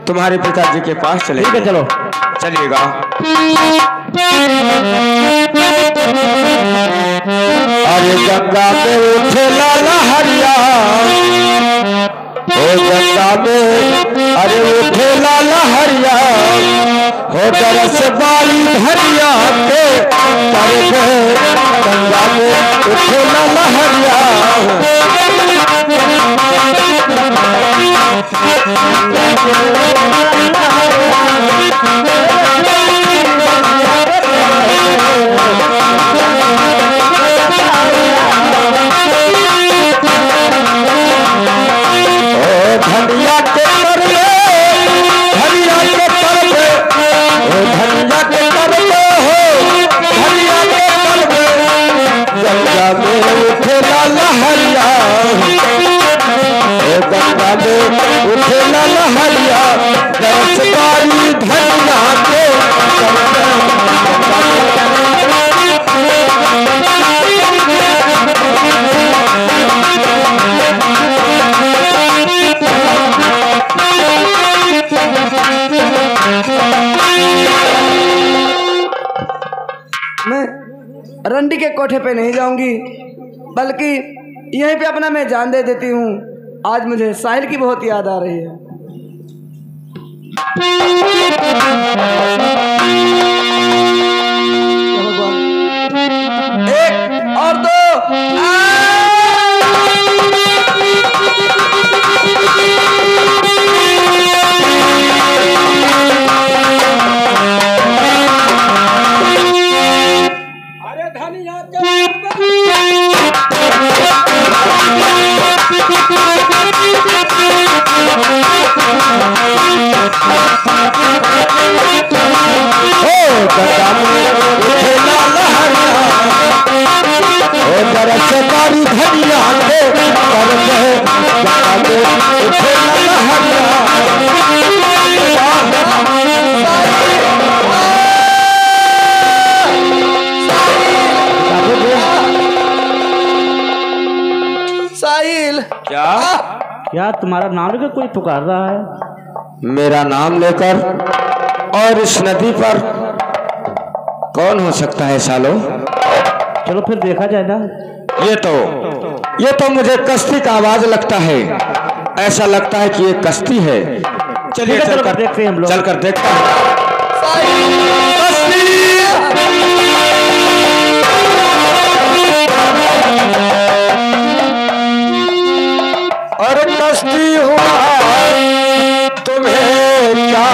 तुम्हारे पिताजी के पास चले। ठीक है चलो चलिएगा। अरे गंगा में उठे लाला हरिया, हो गंगा में अरे उठे लाला हरिया, हो दरस बाली धरिया के कर गंगा में उठे लाला हरिया। धनिया के तरले, धनिया के तरले, धनिया के तरले हो, धनिया के तरले, गंगा में उठे लाला हरिया, गंगा में उठे लाला हरिया, दरस बारी धनिया के रंडी के कोठे पे नहीं जाऊंगी, बल्कि यहीं पे अपना मैं जान दे देती हूँ। आज मुझे साहिल की बहुत याद आ रही है। एक और दो क्या तुम्हारा नाम लेकर कोई पुकार रहा है? मेरा नाम लेकर और इस नदी पर कौन हो सकता है सालो? चलो फिर देखा जाए ना। ये तो मुझे कश्ती का आवाज लगता है। ऐसा लगता है कि ये कश्ती है। चलिए चलकर देखते हैं हम लोग। चलकर देखते हैं। और कश्ती हुआ तुम्हें क्या,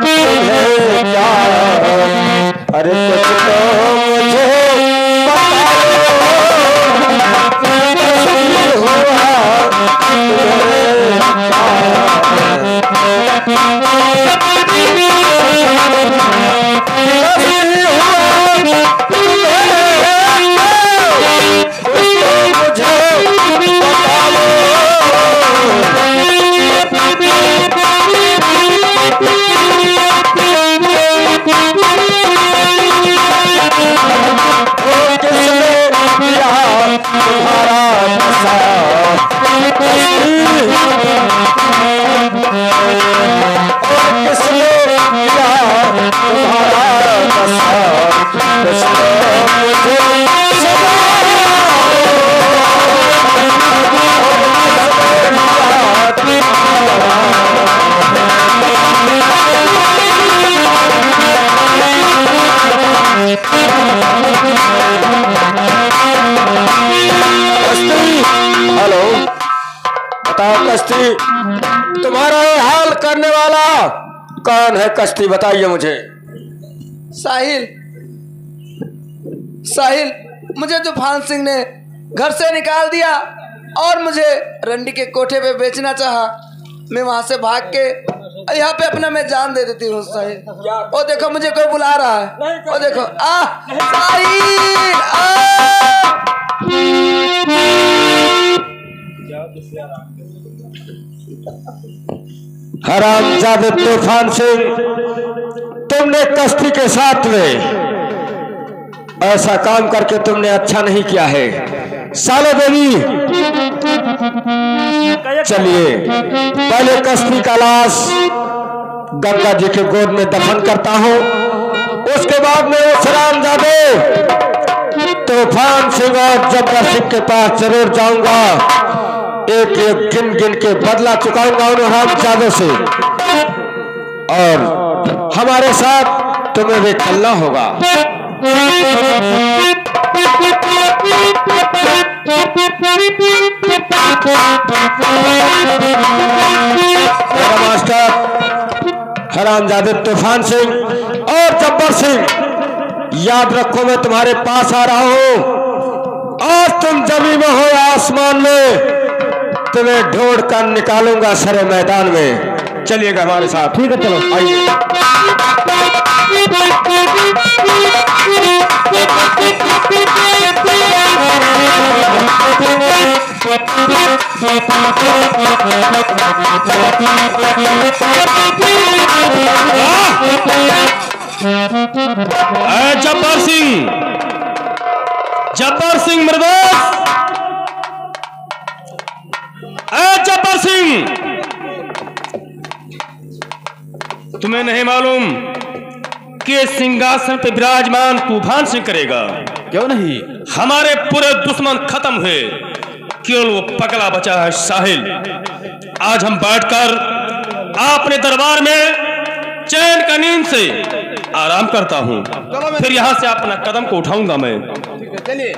तुम्हें क्या, अरे कुछ तो मुझे बताओ, कश्ती हुआ तुम्हें कश्ती, तुम्हारा ये हाल करने वाला कौन है? कश्ती बताइए मुझे। साहिल, साहिल, मुझे तूफान सिंह ने घर से निकाल दिया और मुझे रंडी के कोठे पे बेचना चाहा। मैं वहां से भाग के यहाँ पे अपना मैं जान दे देती हूँ साहिल। ओ देखो मुझे कोई बुला रहा है। ओ देखो साहिल हरामजादे तूफान सिंह, तुमने कश्ती के साथ में ऐसा काम करके तुमने अच्छा नहीं किया है। सालो देवी, चलिए पहले कस्ती का लाश गंगा जी के गोद में दफन करता हूँ, उसके बाद में वो हरामजादे तूफान सिंह और जब्बार सिंह के पास जरूर जाऊंगा, एक एक गिन गिन के बदला चुकाऊंगा उन हरामजादों से, और हमारे साथ तुम्हें भी चलना होगा। मास्टर हरामजादे तूफान सिंह और जब्बार सिंह, याद रखो मैं तुम्हारे पास आ रहा हूं, आज तुम जमीन में हो या आसमान में, तुम्हें ढूंढ कर निकालूंगा सरे मैदान में। चलिएगा हमारे साथ। ठीक है, चलो आइए। जब्बार सिंह, जब्बार सिंह मेरे दोस्त, जब्बार सिंह, तुम्हें नहीं मालूम कि सिंहासन पे विराजमान तूफान सिंह करेगा? क्यों नहीं? हमारे पूरे दुश्मन खत्म हुए, केवल वो पगला बचा है साहिल। आज हम बैठकर अपने दरबार में चैन का नींद से आराम करता हूँ, फिर यहाँ से अपना कदम को उठाऊंगा मैं। चलिए।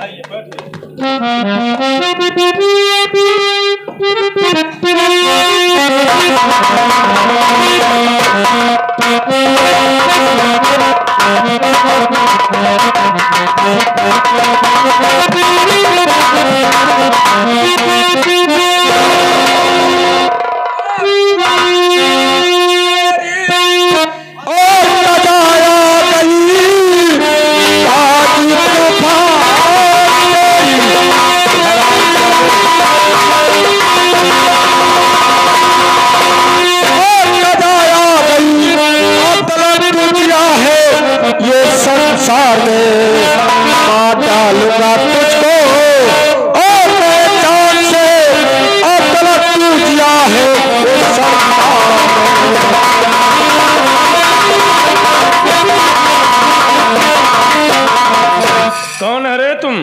संसार में मार डालूंगा तुझको और मैं जान से और तलक तू जिया है इस कौन है रे तुम?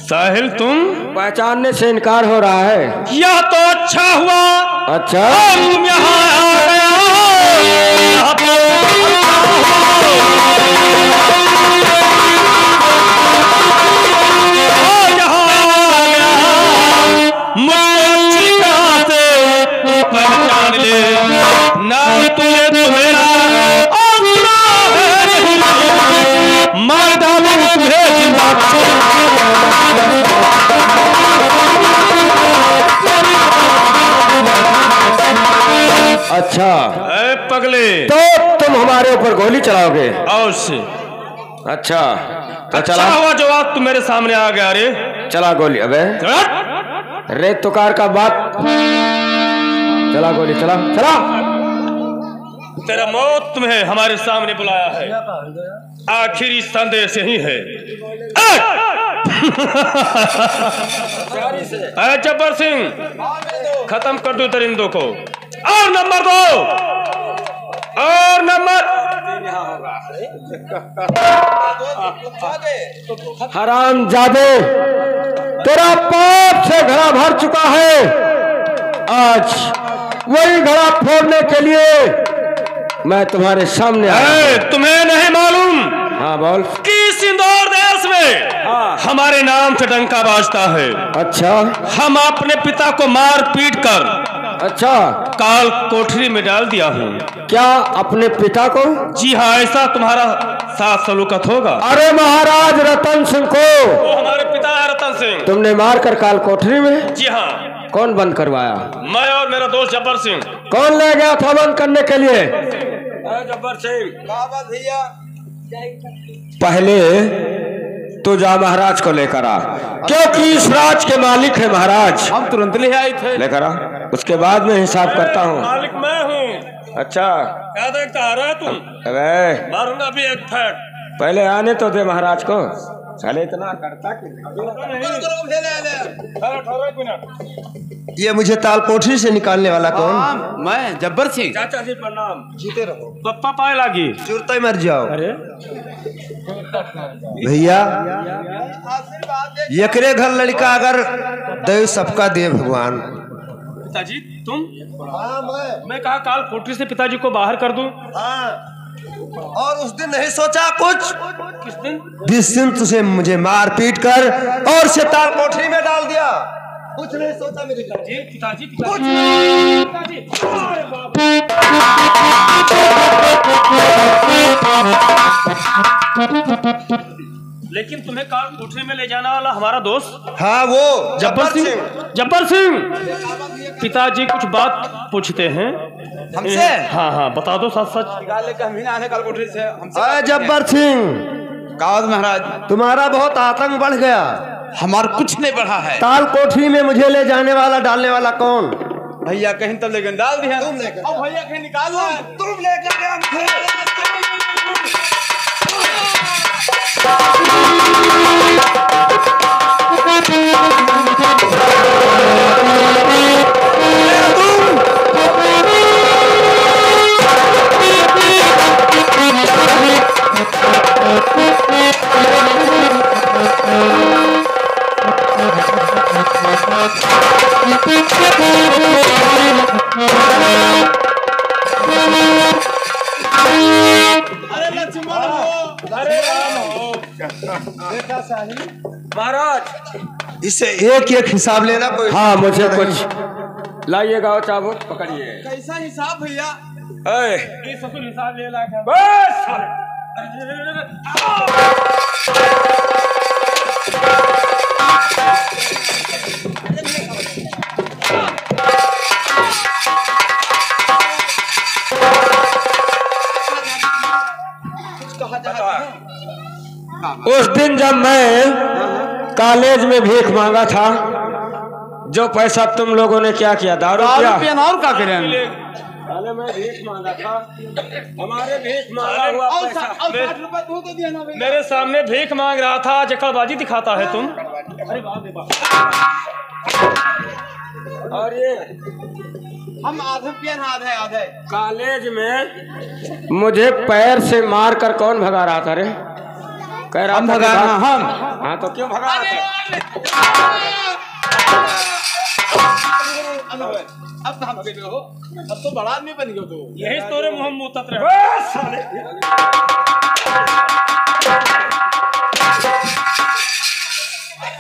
साहिल तुम? पहचानने से इनकार हो रहा है। यह तो अच्छा हुआ। अच्छा, तुम यहाँ आ गया। पहचान ले ना तुझे तुम्हेरा मार डालू तुम्हें जिंदा। अच्छा पगले, तो तुम हमारे ऊपर गोली चलाओगे? अवश्य। अच्छा तो अच्छा चला हुआ जो आज तुम मेरे सामने आ गया रे। चला गोली। अबे रे तुकार का बात, चला गोली, चला चला। तेरा मौत तुम्हें हमारे सामने बुलाया है, आखिरी संदेश यही है। जब्बार सिंह, खत्म कर दो दरिंदों को, और नंबर दो, और नंबर। हरामजादे, तेरा पाप से घड़ा भर चुका है, आज वही घड़ा फोड़ने के लिए मैं तुम्हारे सामने आया। तुम्हें नहीं मालूम? हाँ बोल। कि सिंदूर देश में हमारे नाम से डंका बाजता है। अच्छा, हम अपने पिता को मार पीट कर अच्छा काल कोठरी में डाल दिया हूँ। क्या अपने पिता को? जी हाँ, ऐसा तुम्हारा साथ सलूकत होगा। अरे महाराज रतन सिंह को? वो हमारे पिता है रतन सिंह। तुमने मार कर काल कोठरी में? जी हाँ। कौन बंद करवाया? मैं और मेरा दोस्त जब्बार सिंह। कौन ले गया था बंद करने के लिए? जब्बार सिंह। भैया पहले तो जा महाराज को लेकर आ, क्योंकि इस राज के मालिक है महाराज। हम तुरंत ले आए थे। लेकर आ, उसके बाद में हिसाब करता हूँ। मालिक मैं हूँ। अच्छा, क्या देखता आ रहा है तुम? अरे मारूंगा भी एक फैट। पहले आने तो दे महाराज को। चले इतना करता कि ये मुझे ताल कोठरी से निकालने वाला कौन? मैं जब्बर सिंह। चाचा जी प्रणाम। जीते रहो, पप्पा पाए लागी। चुरते मर जाओ। अरे भैया एकरे घर लड़का अगर दे सबका दे भगवान। पिताजी तुम? मैं कहा काल कोठरी से पिताजी को बाहर कर दूं। और उस दिन नहीं सोचा कुछ? किस दिन? जिस दिन तुझे मुझे मार पीट कर और से ताल कोठरी में डाल दिया, कुछ नहीं सोचा मेरे पिताजी पिताजी पिताजी। अरे बाप लेकिन तुम्हें काल कोठरी में ले जाने वाला हमारा दोस्त? हाँ वो जब्बर सिंह। जब्बर सिंह पिताजी कुछ बात पूछते हैं हमसे? हाँ हाँ बता दो सच सच। काल कोठरी से अरे जब्बर सिंह, कावज महाराज, तुम्हारा बहुत आतंक बढ़ गया। हमारा कुछ नहीं बढ़ा है। ताल कोठरी में मुझे ले जाने वाला डालने वाला कौन? भैया कहीं तब लेकिन डाल दिया। तुम लेकर अब भैया कहीं निकाल लो। तुम लेकर महाराज इसे एक एक हिसाब लेना कोई। हाँ मुझे कुछ लाइएगा चाबुक पकड़िए। कैसा हिसाब भैया? हिसाब ले ला बस उस दिन जब मैं कॉलेज में भीख मांगा था, जो पैसा तुम लोगों ने क्या किया? दारू पिया। और क्या करें? पहले मैं भीख मांगा था, हमारे भीख मांगा हुआ पैसा मेरे सामने भीख मांग रहा था। जकड़बाजी दिखाता है तुम। अरे और ये हम आधे कॉलेज में मुझे पैर से मार कर कौन भगा रहा था रे? कह रहा था हम। हाँ तो क्यों भगा रहा था? अब तो बड़ा आदमी बन गया। तो यही तोरे मुंह में उतर रहे।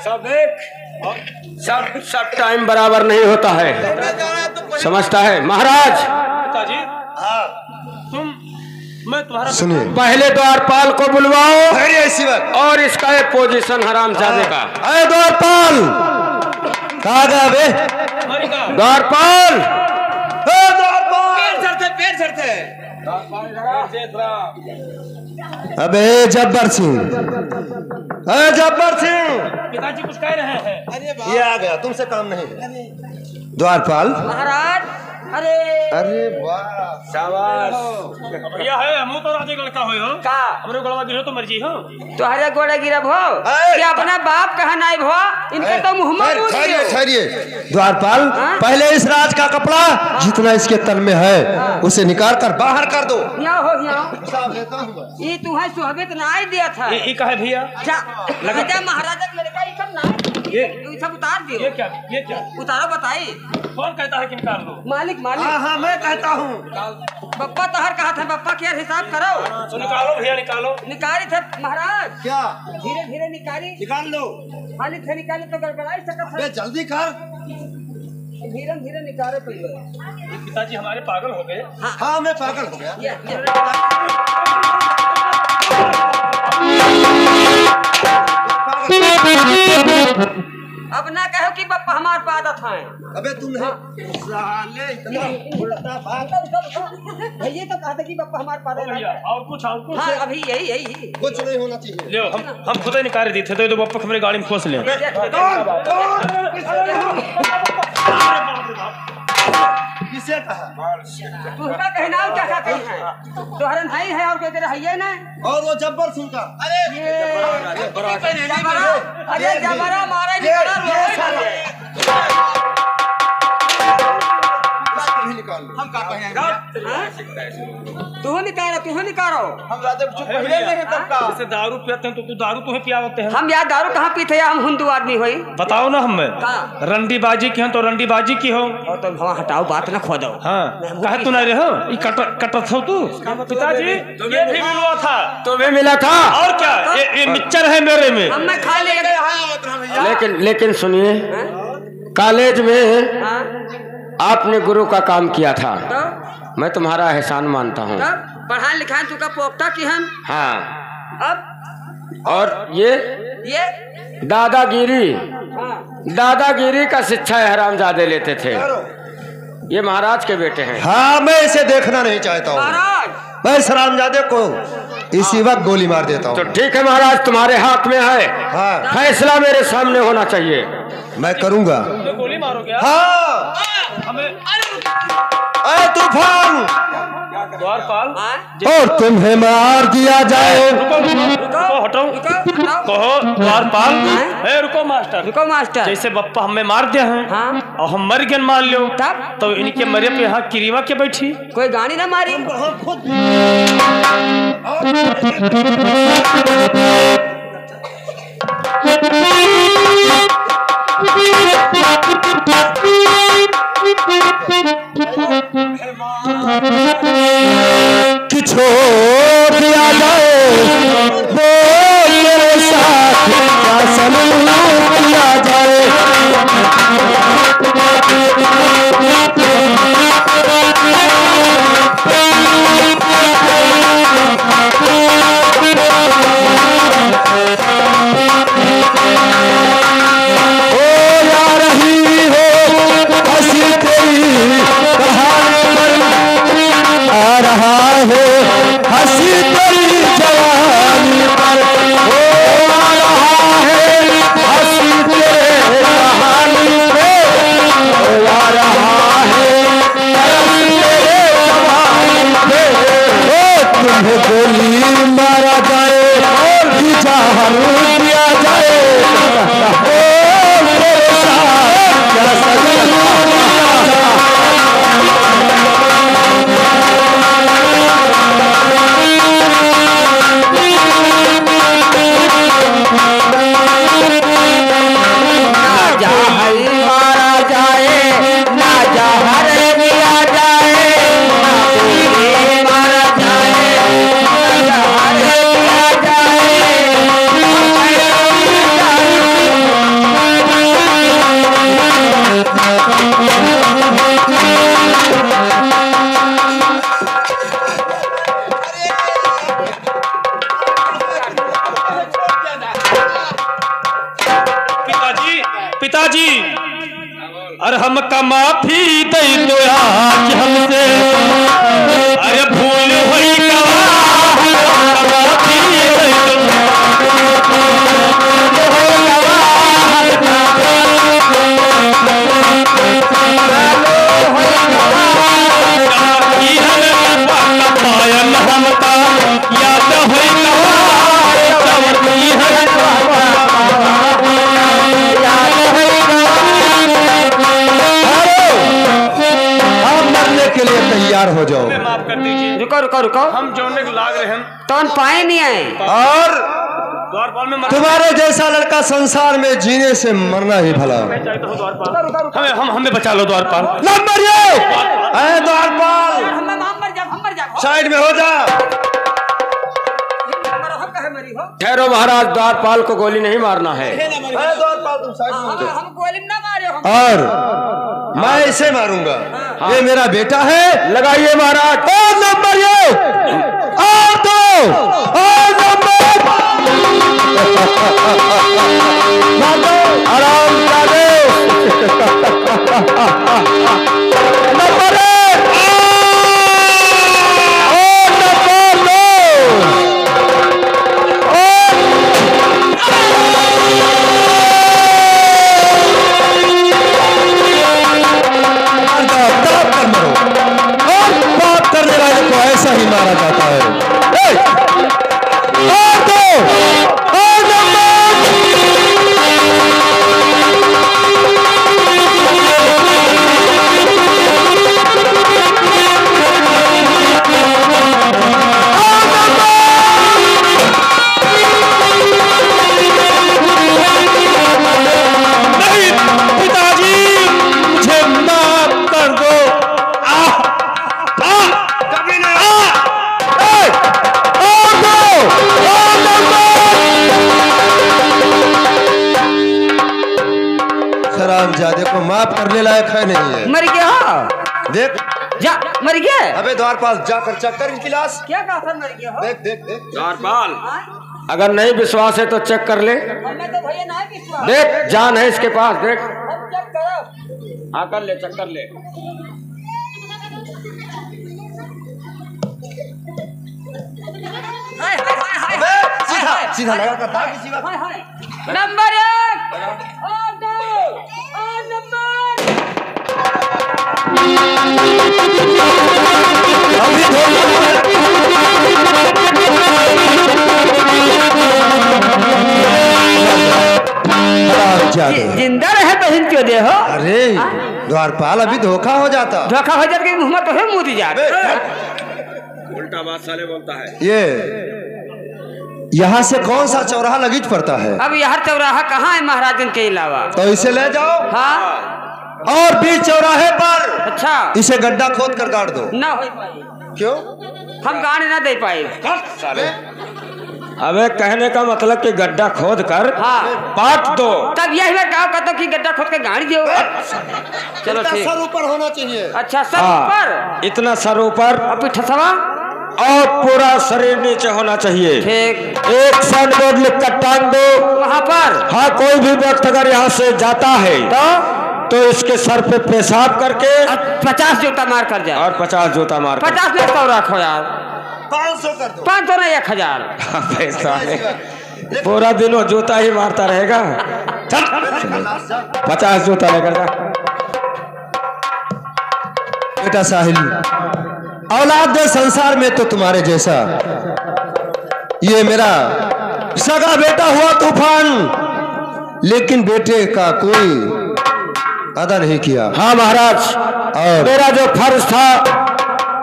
सब एक सब टाइम बराबर नहीं होता है, समझता है महाराज? पिताजी तुम मैं तुम्हारा सुनिए, पहले द्वारपाल को बुलवाओ ऐसी बात। और इसका एक पोजीशन हरामजादे का। अरे द्वारपाल कहाँ गया बे? द्वारपाल पेड़ चढ़ते। अबे जब्बर सिंह, अरे जब्बर सिंह, पिताजी कुछ कह रहे हैं। ये आ गया, तुमसे काम नहीं है। द्वारपाल महाराज, अरे अरे वाह शाबाश। भैया है हम तो राजे का लड़का हो का हमरे गलवा गिरो तो मर्जी हो। तोहरे गोड़े गिरब हो कि अपना बाप कहा नहीं भो? इनके तो मुंह में ठहरिए ठहरिए। द्वारपाल पहले इस राज का कपड़ा जितना इसके तन में है उसे निकाल कर बाहर कर दो। यहाँ हो यहाँ ये तुम्हें सुहबत नहीं दिया था। ये कहे भैया राजा महाराजा का लड़का ये सब ना ये सब उतार दियो। ये क्या उतारो बताई। कौन कहता है कि निकाल दो? मालिक मालिक। हाँ मैं कहता हूँ। बप्पा तहर कहा था, बप्पा क्या हिसाब करो। तो निकालो भैया निकालो। निकाली थे महाराज। क्या? धीरे धीरे निकाली। निकाल लो। खाली थे निकाली तो गड़बड़ाई सकता है। जल्दी कर। धीरे धीरे निकाले पहले। पिताजी हमारे पागल हो गए। हाँ मैं पागल हो गया। अब ना कहो कि बप्पा हमार पादत है। अबे तुम साले इतना उल्टा बात। भैया तो कहते कि बप्पा हमार पादत है। भैया और कुछ हाँ अभी यही कुछ नहीं होना चाहिए। ले हम खुद ही निकाल दी थे तो बप्पा हमारे गाड़ी में खोस ले। किसे कहा? तुमका कहना क्या क्या कही है? तोहरन है और कोई तेरे है ना? और वो जब्बर सिंह का? अरे जबरा मारा निकला हम का पहने तू निकालो हम राधे पहले नहीं तब का जैसे दारू पीते हैं तो तू दारू तो पियावते हैं। हम यार दारू कहाँ पीते हैं? हम हिंदू आदमी होई। बताओ ना हमें कहाँ? रंडीबाजी की हैं तो रंडीबाजी की हो। और तो वहाँ हटाओ बात ना खो दो। हाँ कहा तू ना रे हो कटत हो तू। पिताजी ये भी मिला था। तुम्हें मिला था? और क्या ये मिक्सचर है मेरे में। हम मैं खा ले लेकिन सुनिए, कॉलेज में आपने गुरु का काम किया था, मैं तुम्हारा एहसान मानता हूँ। पढ़ाई लिखाई तुका पोपटा की हम। हाँ, अब और ये ये दादागिरी का शिक्षा हरामजादे लेते थे। ये महाराज के बेटे हैं। हाँ, मैं इसे देखना नहीं चाहता हूँ। महाराज मैं इस हरामजादे को इसी वक्त गोली मार देता हूँ। तो ठीक है महाराज, तुम्हारे हाथ में है। हाँ, फैसला मेरे सामने होना चाहिए। मैं करूँगा। तो गोली मारोगे? हाँ, तूफान द्वारपाल और तुम्हें मार दिया जाए। रुको हटो कहो द्वारपाल। रुको मास्टर जैसे बप्पा हमें मार दिया है और हम मर गए मान लो तब तो इनके मरे पे यहाँ किरीवा के बैठी कोई गाड़ी ना मारी। कि छोड़ दिया जाए वो मेरे साथ क्या सलूक किया जाए। पिताजी अरे हमका माफी दे दो आज हमसे। अरे भूल हुई माफी दे दो। हमका याद हुई के लिए तैयार हो जाओ। माफ कर दीजिए। रुको हम जोड़ने को लाग रहे हैं तो पाए नहीं आए। और द्वारपाल में तुम्हारे जैसा लड़का संसार में जीने से मरना ही भला। हमें बचा लो द्वारपाल। द्वारपाल साइड में हो जा। ठहरो महाराज, द्वारपाल को गोली नहीं मारना है। द्वारपाल तुम साइड में हो जा। हम गोली ना मारे। और मैं इसे मारूंगा। ये मेरा बेटा है। लगाइए महाराज। और नंबर ये और दो और नंबर आराम जाने नंबर एक और नंबर दो पर मरो। हरामजादे को माफ करने लायक है नहीं है। मर गया हो? देख जा मर गया। अबे द्वारपाल जाकर चेक कर इनकी लाश। क्या कहा था मर गया हो? देख देख देख द्वारपाल, अगर नहीं विश्वास है तो चेक कर ले। हमें तो भैया नहीं विश्वास। देख जान है इसके पास, देख। अब चेक करो। हाँ कर ले, चेक कर ले। हाय हाय हाय हाय अबे सीधा हाय, सीधा हाय, लगा कर दाग किसी हाय हाय। नंबर 1 और 2 और नंबर जिंदा रहे बहन क्यों दे हो? अरे द्वारपाल अभी धोखा हो जाता। धोखा हो जाए मुँह में तो है मुँह जा। उल्टा बात साले बोलता है। ये यहाँ से कौन सा चौराहा लगीच पड़ता है? अब यार चौराहा कहाँ है महाराजन के अलावा? तो इसे ले जाओ हाँ और बीच चौराहे पर अच्छा इसे गड्ढा खोद कर गाड़ दो। ना हो पाए, क्यों? हम गाने ना दे पाए। साले अबे कहने का मतलब कि गड्ढा खोद कर हाँ पाट दो। तब यही मैं कहा कहता कि गड्ढा खोद के गाड़ी दो। चलो ठीक। सर ऊपर होना चाहिए। अच्छा सर हाँ, ऊपर इतना सर ऊपर और पिठसवा और पूरा शरीर नीचे होना चाहिए। ठीक। एक साइन बोर्ड लिख कर टांग दो वहाँ पर। हाँ, कोई भी व्यक्ति अगर यहाँ से जाता है तो इसके सर पे पेशाब करके 50 जूता मार कर जाए। और 50 जूता मार कर। 50 में तो रखो यार। 500 कर दो। 500 नहीं 1000। पैसा है, पूरा दिन वो जूता ही मारता रहेगा। चल 50 जूता लेकर जा। बेटा साहिल, औलाद दे संसार में तो तुम्हारे जैसा ये मेरा सगा बेटा हुआ तूफान, लेकिन बेटे का कोई अदा नहीं किया। हाँ महाराज, और मेरा जो फर्ज था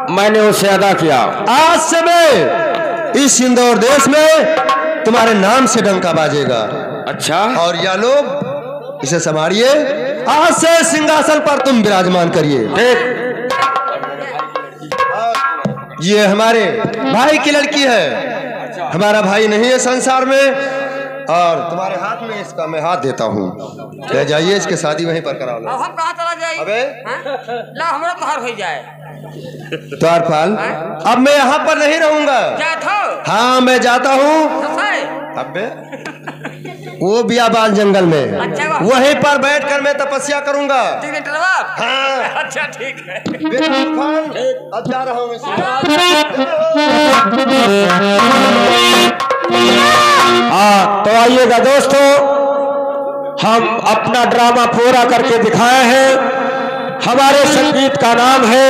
मैंने उसे अदा किया। आज से मैं इस इंदौर देश में तुम्हारे नाम से डंका बाजेगा। अच्छा, और यह लोग इसे संभालिए, आज से सिंहासन पर तुम विराजमान करिए। ठीक। ये हमारे भाई की लड़की है, हमारा भाई नहीं है संसार में, और तुम्हारे हाथ में इसका मैं हाथ देता हूँ। ले जाइए, इसके शादी वहीं पर करा लो। अब हम कहाँ चला जाए? अबे ला हमारा तो हर हो जाए। द्वारपाल, अब मैं यहाँ पर नहीं रहूंगा। जात हो? हाँ मैं जाता हूँ। सफाई? अबे वो बियाबान जंगल में, अच्छा वाह। वहीं पर बैठकर मैं तपस्या करूंगा। ठीक है टलवा? हाँ अच्छा ठीक है। बेटा तूफान, अब जा रहा हूँ मैं। हाँ तो आइएगा दोस्तों, हम अपना ड्रामा पूरा करके दिखाए हैं। हमारे संगीत का नाम है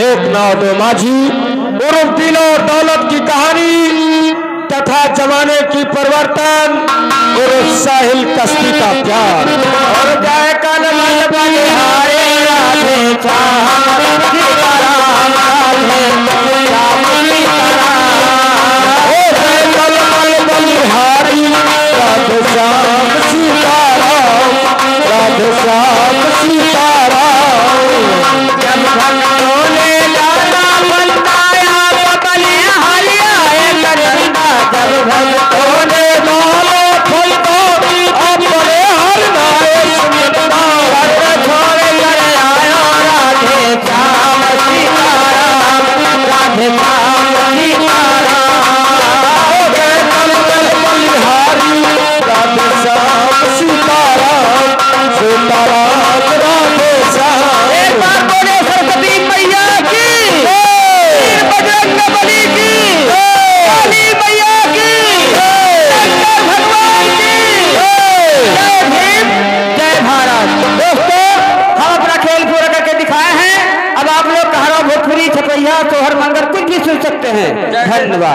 एक नाव दो माझी, उर्फ दिल और दौलत की कहानी तथा जमाने की परिवर्तन, उर्फ साहिल कश्ती का प्यार। और जाए कल मन बलिहारे राधे श्याम सीताराम, राधे श्याम सीताराम। ओ जय कल मन बलिहारी राधे श्याम सीताराम, राधे श्याम सीताराम। जब भक्तों ने जाना बताया बलिहारी आए करंदा, जब भक्तों ने माला फल दो अपने हर नारे सुनता, छोड़ कर आया राधे श्याम सीताराम, राधे श्याम सीताराम। जय कल कल बलिहारी राधे श्याम सीताराम, सीताराम राधे श्याम। एक बार बोले सरस्वती मैया की, बजरंग बली की, काली मैया की, शंकर भगवान की, जय भीम जय भारत। दोस्तों, हम अपना खेल पूरा करके दिखाए हैं। अब आप लोग कहारा भोजपुरी छपैया सोहर मंगर कुछ भी सुन सकते हैं। धन्यवाद।